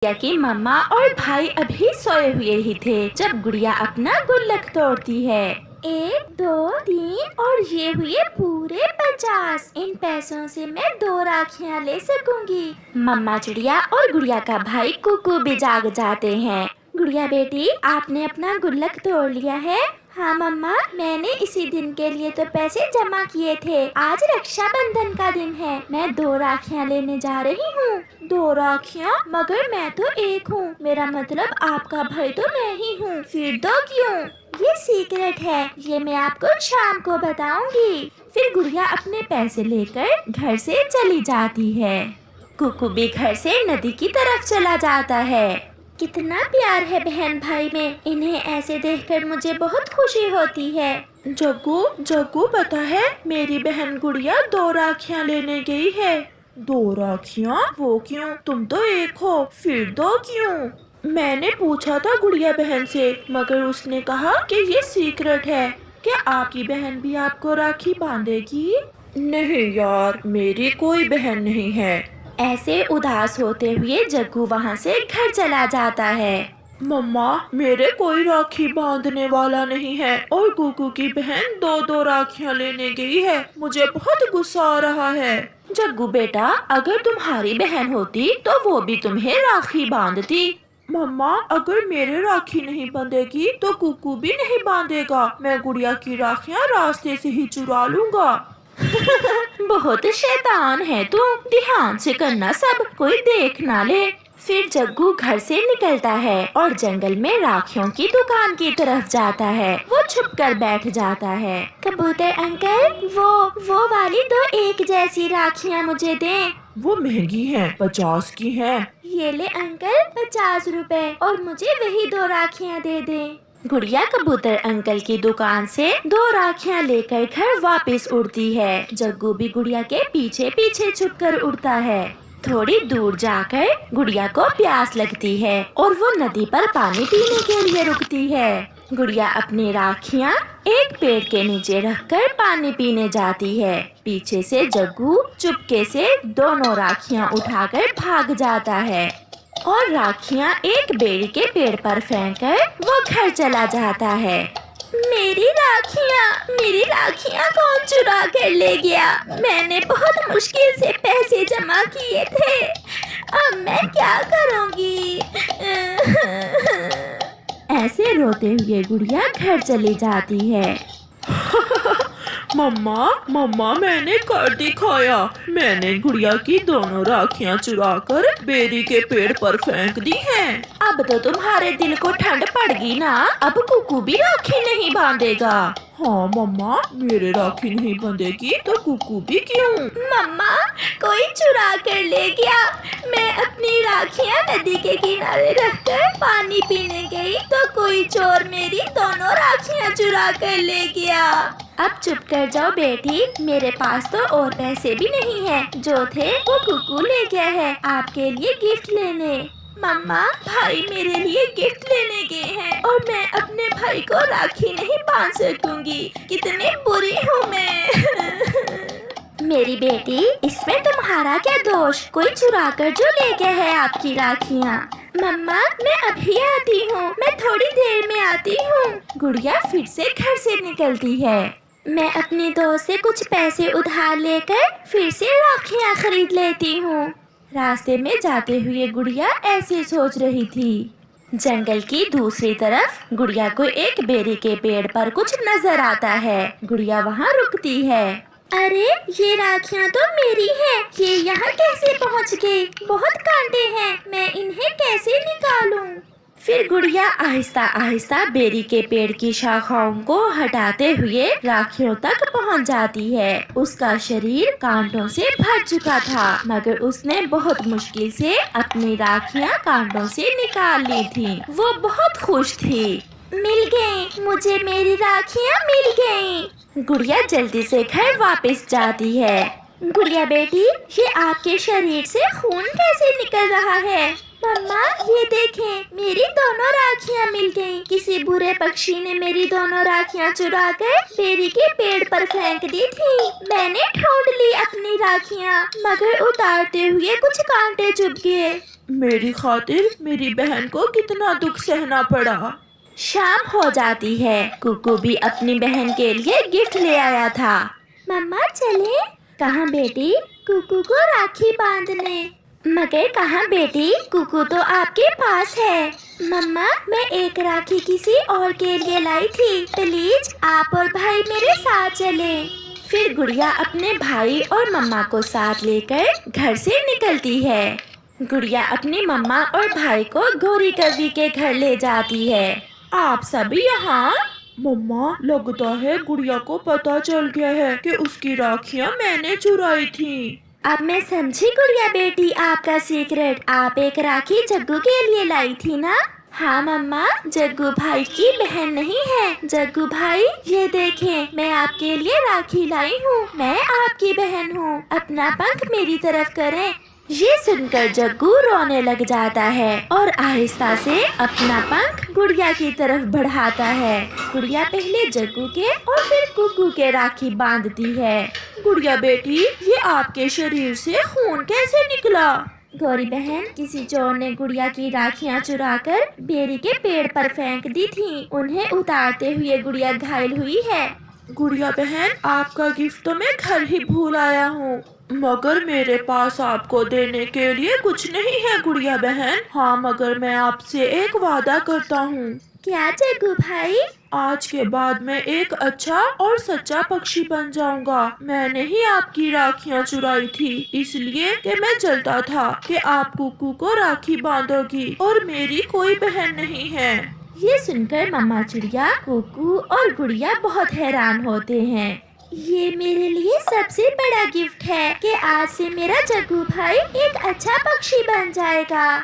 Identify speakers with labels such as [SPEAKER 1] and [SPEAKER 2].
[SPEAKER 1] गुड़िया की मम्मा और भाई अभी सोए हुए ही थे जब गुड़िया अपना गुल्लक तोड़ती है। 1, 2, 3 और ये हुए पूरे 50। इन पैसों से मैं 2 राखियाँ ले सकूंगी। मम्मा चिड़िया और गुड़िया का भाई कुकू भी जाग जाते हैं। गुड़िया बेटी, आपने अपना गुल्लक तोड़ लिया है? हाँ मम्मा, मैंने इसी दिन के लिए तो पैसे जमा किए थे। आज रक्षाबंधन का दिन है, मैं 2 राखियाँ लेने जा रही हूँ। 2 राखियाँ? मगर मैं तो 1 हूँ। मेरा मतलब आपका भाई तो मैं ही हूँ। फिर 2 क्यों? ये सीक्रेट है, ये मैं आपको शाम को बताऊंगी। फिर गुड़िया अपने पैसे लेकर घर से चली जाती है। कुकू भी घर से नदी की तरफ चला जाता है। कितना प्यार है बहन भाई में, इन्हें ऐसे देखकर मुझे बहुत खुशी होती है। जग्गू पता है, मेरी बहन गुड़िया 2 राखियाँ लेने गई है। 2 राखियाँ? वो क्यों? तुम तो 1 हो, फिर 2 क्यों? मैंने पूछा था गुड़िया बहन से, मगर उसने कहा कि ये सीक्रेट है। क्या आपकी बहन भी आपको राखी बांधेगी? नहीं यार, मेरी कोई बहन नहीं है। ऐसे उदास होते हुए जग्गू वहाँ से घर चला जाता है। मम्मा, मेरे कोई राखी बांधने वाला नहीं है और कुकू की बहन 2 राखियाँ लेने गई है। मुझे बहुत गुस्सा आ रहा है। जग्गू बेटा, अगर तुम्हारी बहन होती तो वो भी तुम्हें राखी बांधती। मम्मा, अगर मेरे राखी नहीं बांधेगी तो कुकू भी नहीं बांधेगा। मैं गुड़िया की राखियाँ रास्ते से ही चुरा लूंगा। बहुत शैतान है तू, ध्यान से करना, सब कोई देख ना ले। फिर जग्गू घर से निकलता है और जंगल में राखियों की दुकान की तरफ जाता है। वो छुपकर बैठ जाता है। कबूतर अंकल, वो वाली 2 एक जैसी राखियाँ मुझे दें। वो महंगी हैं, 50 की हैं। ये ले अंकल, 50 रुपए, और मुझे वही 2 राखियाँ दे दें। गुड़िया कबूतर अंकल की दुकान से 2 राखियाँ लेकर घर वापस उड़ती है। जग्गू भी गुड़िया के पीछे पीछे छुपकर उड़ता है। थोड़ी दूर जाकर गुड़िया को प्यास लगती है और वो नदी पर पानी पीने के लिए रुकती है। गुड़िया अपनी राखियाँ एक पेड़ के नीचे रखकर पानी पीने जाती है। पीछे से जग्गू चुपके से दोनों राखियाँ उठाकर भाग जाता है और राखियाँ एक बेरी के पेड़ पर फेंककर वो घर चला जाता है। मेरी राखियाँ कौन चुरा कर ले गया? मैंने बहुत मुश्किल से पैसे जमा किए थे, अब मैं क्या करूँगी? ऐसे रोते हुए गुड़िया घर चली जाती है। मम्मा, मैंने कर दिखाया। मैंने गुड़िया की दोनों राखियाँ चुराकर बेरी के पेड़ पर फेंक दी हैं। अब तो तुम्हारे दिल को ठंड पड़ गई ना? अब कुकू भी राखी नहीं बांधेगा। हाँ मम्मा, मेरे राखी नहीं बांधेगी तो कुकू भी क्यों? मम्मा, कोई चुरा कर ले गया। मैं अपनी राखियाँ नदी के किनारे रखकर पानी पीने गई तो कोई चोर मेरी दोनों राखियाँ चुरा कर ले गया। अब चुप कर जाओ बेटी, मेरे पास तो और पैसे भी नहीं हैं। जो थे वो कुकू ले गया है आपके लिए गिफ्ट लेने। मम्मा, भाई मेरे लिए गिफ्ट लेने गए हैं और मैं अपने भाई को राखी नहीं बांध सकूंगी। कितनी बुरी हूँ मैं। मेरी बेटी, इसमें तुम्हारा क्या दोष? कोई चुरा कर जो ले गया है आपकी राखियाँ। मम्मा, मैं अभी आती हूँ, मैं थोड़ी देर में आती हूँ। गुड़िया फिर से घर से निकलती है। मैं अपने दोस्त से कुछ पैसे उधार लेकर फिर से राखियाँ खरीद लेती हूँ। रास्ते में जाते हुए गुड़िया ऐसे सोच रही थी। जंगल की दूसरी तरफ गुड़िया को एक बेरी के पेड़ पर कुछ नजर आता है। गुड़िया वहाँ रुकती है। अरे, ये राखियाँ तो मेरी हैं। ये यहाँ कैसे पहुँच गई? बहुत कांटे हैं, मैं इन्हें कैसे निकालूं? फिर गुड़िया आहिस्ता आहिस्ता बेरी के पेड़ की शाखाओं को हटाते हुए राखियों तक पहुंच जाती है। उसका शरीर कांटों से भर चुका था, मगर उसने बहुत मुश्किल से अपनी राखियां कांटों से निकाल ली थी। वो बहुत खुश थी। मिल गई, मुझे मेरी राखियां मिल गईं। गुड़िया जल्दी से घर वापस जाती है। गुड़िया बेटी, ये आपके शरीर से खून कैसे निकल रहा है? मम्मा ये देखें, मेरी दोनों राखियाँ मिल गईं। किसी बुरे पक्षी ने मेरी दोनों राखियाँ चुरा कर बेरी के पेड़ पर फेंक दी थी। मैंने ढूंढ ली अपनी राखियाँ, मगर उतारते हुए कुछ कांटे चुभ गए।
[SPEAKER 2] मेरी खातिर मेरी बहन को कितना दुख सहना पड़ा।
[SPEAKER 1] शाम हो जाती है। कुकू भी अपनी बहन के लिए गिफ्ट ले आया था। मम्मा चले? कहाँ बेटी? कुकू को राखी बांधने। मगर कहाँ बेटी? कुकू तो आपके पास है। मम्मा मैं एक राखी किसी और के लिए लाई थी, प्लीज आप और भाई मेरे साथ चले। फिर गुड़िया अपने भाई और मम्मा को साथ लेकर घर से निकलती है। गुड़िया अपनी मम्मा और भाई को गौरी कवि के घर ले जाती है।
[SPEAKER 2] आप सभी यहाँ? मम्मा लगता है गुड़िया को पता चल गया है कि उसकी राखियाँ मैंने चुराई थी।
[SPEAKER 1] अब मैं समझी गुड़िया बेटी आपका सीक्रेट। आप एक राखी जग्गू के लिए लाई थी ना? हाँ मम्मा, जग्गू भाई की बहन नहीं है। जग्गू भाई ये देखें, मैं आपके लिए राखी लाई हूँ। मैं आपकी बहन हूँ, अपना पंख मेरी तरफ करें। ये सुनकर जग्गू रोने लग जाता है और आहिस्ता से अपना पंख गुड़िया की तरफ बढ़ाता है। गुड़िया पहले जग्गू के और फिर कुकू के राखी बांधती है।
[SPEAKER 2] गुड़िया बेटी, ये आपके शरीर से खून कैसे निकला?
[SPEAKER 1] गौरी बहन, किसी चोर ने गुड़िया की राखियाँ चुराकर बेरी के पेड़ पर फेंक दी थी। उन्हें उतारते हुए गुड़िया घायल हुई है।
[SPEAKER 2] गुड़िया बहन, आपका गिफ्ट तो मैं घर ही भूल आया हूँ, मगर मेरे पास आपको देने के लिए कुछ नहीं है गुड़िया बहन। हाँ, मगर मैं आपसे एक वादा करता हूँ।
[SPEAKER 1] क्या जग्गू भाई?
[SPEAKER 2] आज के बाद मैं एक अच्छा और सच्चा पक्षी बन जाऊंगा। मैंने ही आपकी राखियाँ चुराई थी, इसलिए कि मैं जलता था कि आप कुकू को राखी बांधोगी और मेरी कोई बहन नहीं है।
[SPEAKER 1] ये सुनकर मम्मा चिड़िया, कुकू और गुड़िया बहुत हैरान होते हैं। ये मेरे लिए सबसे बड़ा गिफ्ट है कि आज से मेरा जग्गू भाई एक अच्छा पक्षी बन जाएगा।